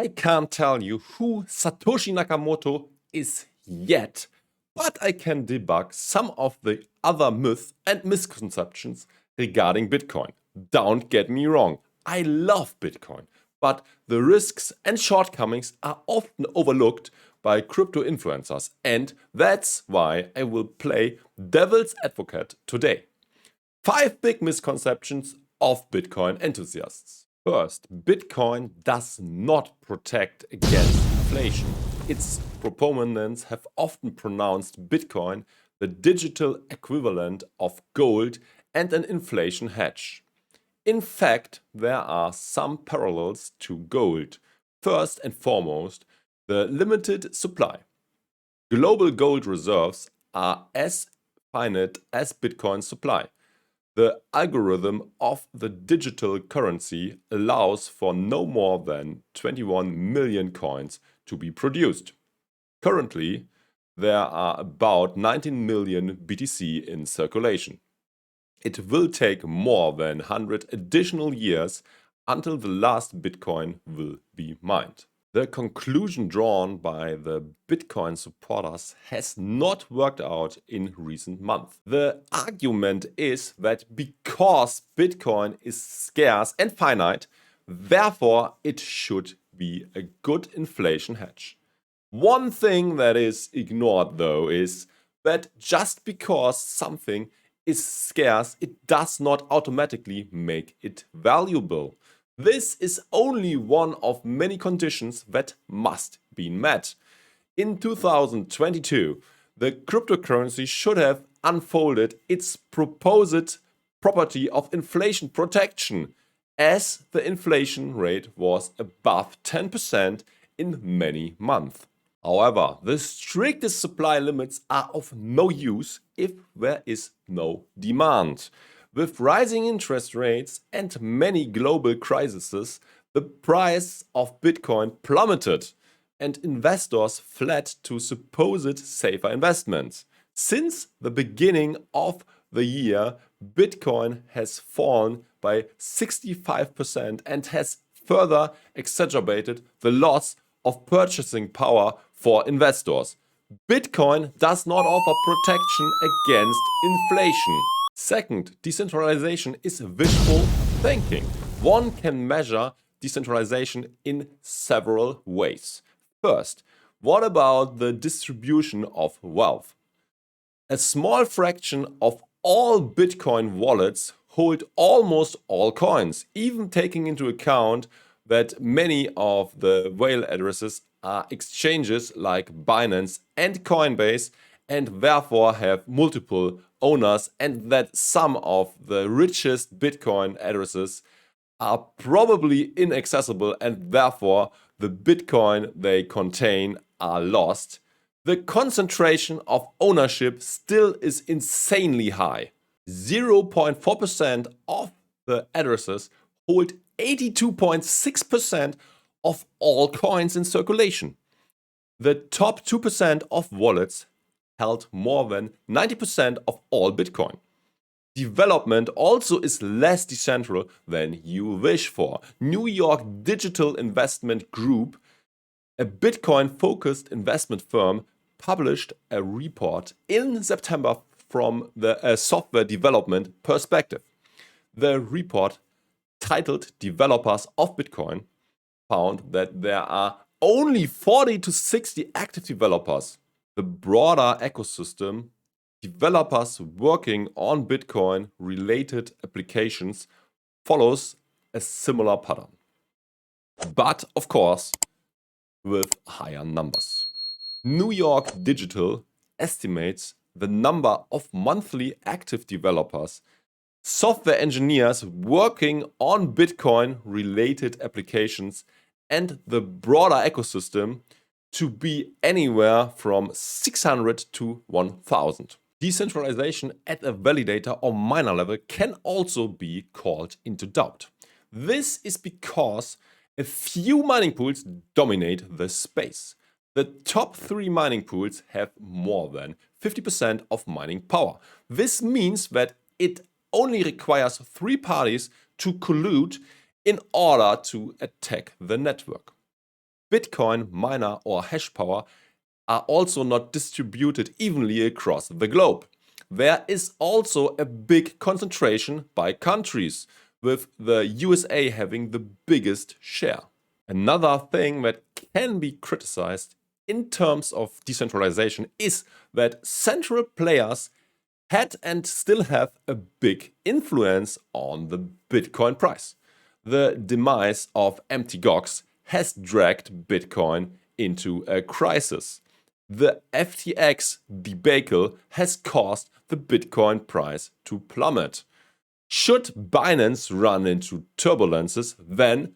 I can't tell you who Satoshi Nakamoto is yet, but I can debug some of the other myths and misconceptions regarding Bitcoin. Don't get me wrong, I love Bitcoin, but the risks and shortcomings are often overlooked by crypto influencers, and that's why I will play devil's advocate today. 5 big misconceptions of Bitcoin enthusiasts. First, Bitcoin does not protect against inflation. Its proponents have often pronounced Bitcoin the digital equivalent of gold and an inflation hedge. In fact, there are some parallels to gold. First and foremost, the limited supply. Global gold reserves are as finite as Bitcoin's supply. The algorithm of the digital currency allows for no more than 21 million coins to be produced. Currently, there are about 19 million BTC in circulation. It will take more than 100 additional years until the last Bitcoin will be mined. The conclusion drawn by the Bitcoin supporters has not worked out in recent months. The argument is that because Bitcoin is scarce and finite, therefore it should be a good inflation hedge. One thing that is ignored though is that just because something is scarce, it does not automatically make it valuable. This is only one of many conditions that must be met. In 2022, the cryptocurrency should have unfolded its proposed property of inflation protection, as the inflation rate was above 10% in many months. However, the strictest supply limits are of no use if there is no demand. With rising interest rates and many global crises, the price of Bitcoin plummeted and investors fled to supposed safer investments. Since the beginning of the year, Bitcoin has fallen by 65% and has further exacerbated the loss of purchasing power for investors. Bitcoin does not offer protection against inflation. Second, decentralization is wishful thinking. One can measure decentralization in several ways. First, what about the distribution of wealth? A small fraction of all Bitcoin wallets hold almost all coins, even taking into account that many of the whale addresses are exchanges like Binance and Coinbase and therefore have multiple owners, and that some of the richest Bitcoin addresses are probably inaccessible and therefore the Bitcoin they contain are lost. The concentration of ownership still is insanely high. 0.4% of the addresses hold 82.6% of all coins in circulation. The top 2% of wallets held more than 90% of all Bitcoin. Development also is less decentral than you wish for. New York Digital Investment Group, a Bitcoin-focused investment firm, published a report in September from the software development perspective. The report, titled Developers of Bitcoin, found that there are only 40 to 60 active developers. The broader ecosystem, developers working on Bitcoin-related applications, follows a similar pattern. But, of course, with higher numbers. New York Digital estimates the number of monthly active developers, software engineers working on Bitcoin-related applications, and the broader ecosystem to be anywhere from 600 to 1,000. Decentralization at a validator or miner level can also be called into doubt. This is because a few mining pools dominate the space. The top 3 mining pools have more than 50% of mining power. This means that it only requires 3 parties to collude in order to attack the network. Bitcoin miner or hash power are also not distributed evenly across the globe. There is also a big concentration by countries, with the USA having the biggest share. Another thing that can be criticized in terms of decentralization is that central players had and still have a big influence on the Bitcoin price. The demise of Mt. Gox has dragged Bitcoin into a crisis. The FTX debacle has caused the Bitcoin price to plummet. Should Binance run into turbulences, then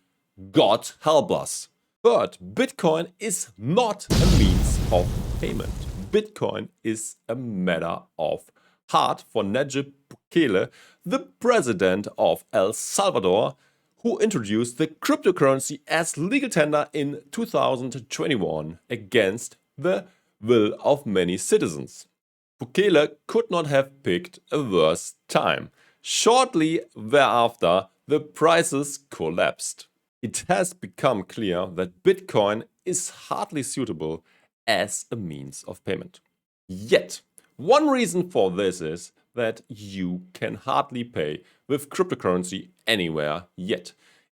God help us. Third, Bitcoin is not a means of payment. Bitcoin is a matter of heart for Nayib Bukele, the president of El Salvador, who introduced the cryptocurrency as legal tender in 2021 against the will of many citizens. Bukele could not have picked a worse time. Shortly thereafter, the prices collapsed. It has become clear that Bitcoin is hardly suitable as a means of payment. Yet, one reason for this is that you can hardly pay with cryptocurrency anywhere yet.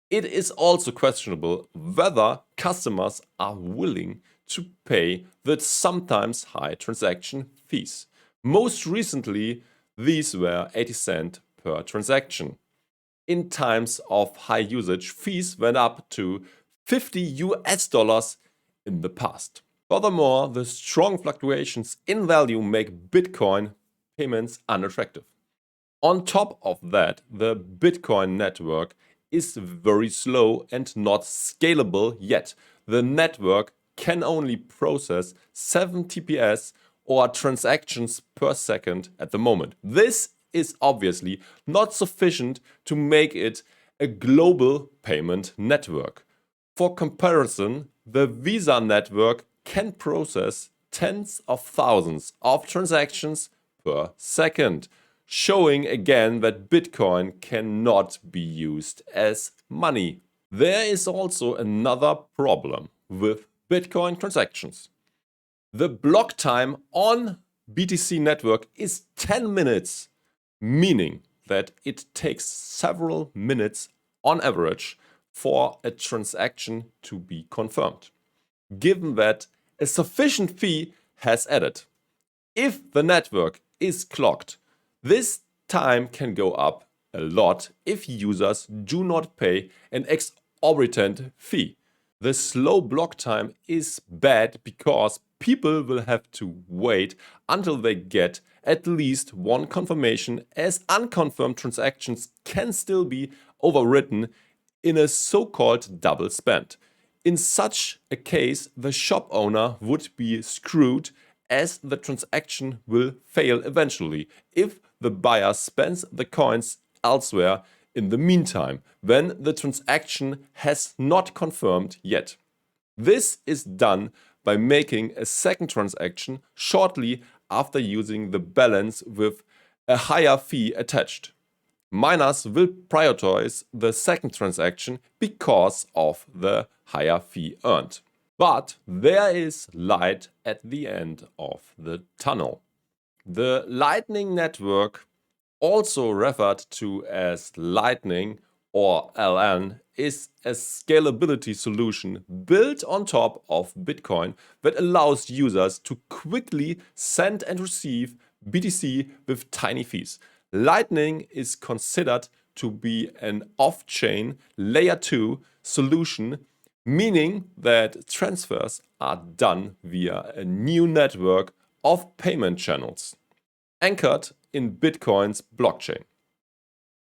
It is also questionable whether customers are willing to pay the sometimes high transaction fees. Most recently, these were 80 cents per transaction. In times of high usage, fees went up to $50 in the past. Furthermore, the strong fluctuations in value make Bitcoin payments unattractive. On top of that, the Bitcoin network is very slow and not scalable yet. The network can only process 7 TPS or transactions per second at the moment. This is obviously not sufficient to make it a global payment network. For comparison, the Visa network can process tens of thousands of transactions per second, showing again that Bitcoin cannot be used as money. There is also another problem with Bitcoin transactions. The block time on BTC network is 10 minutes, meaning that it takes several minutes on average for a transaction to be confirmed. Given that a sufficient fee has added, if the network is clogged, this time can go up a lot if users do not pay an exorbitant fee. The slow block time is bad because people will have to wait until they get at least one confirmation, as unconfirmed transactions can still be overwritten in a so-called double spend. In such a case, the shop owner would be screwed, as the transaction will fail eventually if the buyer spends the coins elsewhere in the meantime, when the transaction has not confirmed yet. This is done by making a second transaction shortly after using the balance with a higher fee attached. Miners will prioritize the second transaction because of the higher fee earned. But there is light at the end of the tunnel. The Lightning Network, also referred to as Lightning or LN, is a scalability solution built on top of Bitcoin that allows users to quickly send and receive BTC with tiny fees. Lightning is considered to be an off-chain layer 2 solution, meaning that transfers are done via a new network of payment channels anchored in Bitcoin's blockchain.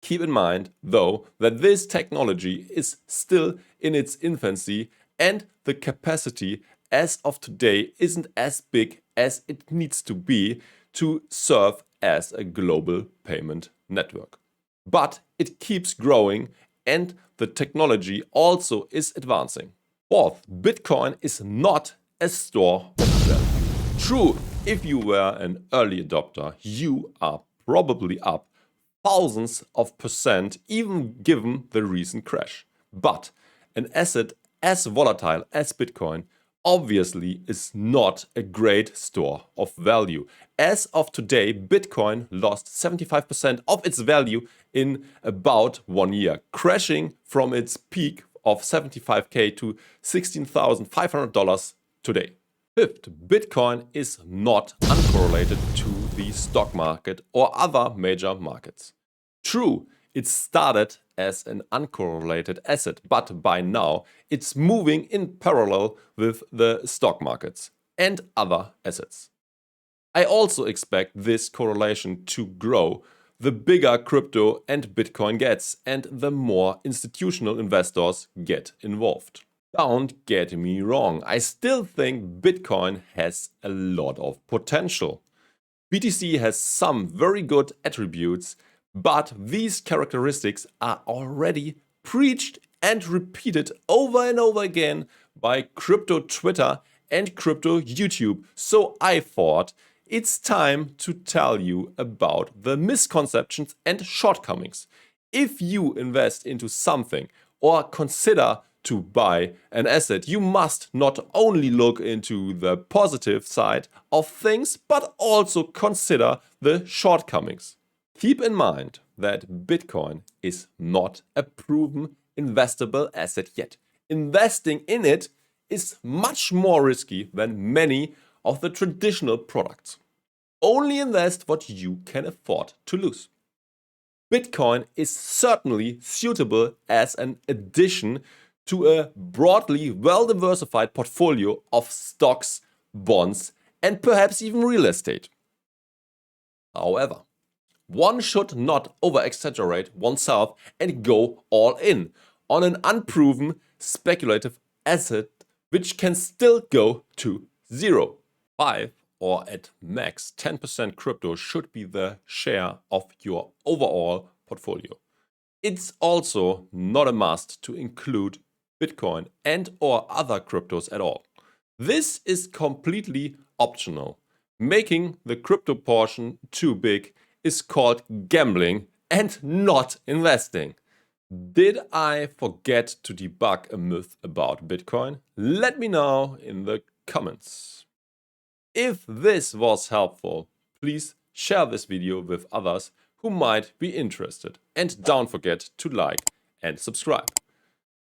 Keep in mind, though, that this technology is still in its infancy and the capacity as of today isn't as big as it needs to be to serve as a global payment network. But it keeps growing and the technology also is advancing. Fourth, Bitcoin is not a store of value. True, if you were an early adopter, you are probably up thousands of percent, even given the recent crash. But an asset as volatile as Bitcoin obviously is not a great store of value. As of today, Bitcoin lost 75% of its value in about 1 year, crashing from its peak of 75K to $16,500 today. Fifth, Bitcoin is not uncorrelated to the stock market or other major markets. True, it started as an uncorrelated asset, but by now it's moving in parallel with the stock markets and other assets. I also expect this correlation to grow the bigger crypto and Bitcoin gets and the more institutional investors get involved. Don't get me wrong, I still think Bitcoin has a lot of potential. BTC has some very good attributes, but these characteristics are already preached and repeated over and over again by crypto Twitter and crypto YouTube. So I thought it's time to tell you about the misconceptions and shortcomings. If you invest into something or consider to buy an asset, you must not only look into the positive side of things, but also consider the shortcomings. Keep in mind that Bitcoin is not a proven investable asset yet. Investing in it is much more risky than many of the traditional products. Only invest what you can afford to lose. Bitcoin is certainly suitable as an addition to a broadly well-diversified portfolio of stocks, bonds, and perhaps even real estate. However, one should not over-exaggerate oneself and go all in on an unproven speculative asset which can still go to zero. 5 or at max 10% crypto should be the share of your overall portfolio. It's also not a must to include Bitcoin and or other cryptos at all. This is completely optional. Making the crypto portion too big is called gambling and not investing. Did I forget to debug a myth about Bitcoin? Let me know in the comments. If this was helpful, please share this video with others who might be interested. And don't forget to like and subscribe.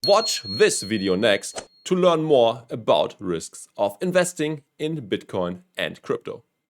Watch this video next to learn more about risks of investing in Bitcoin and crypto.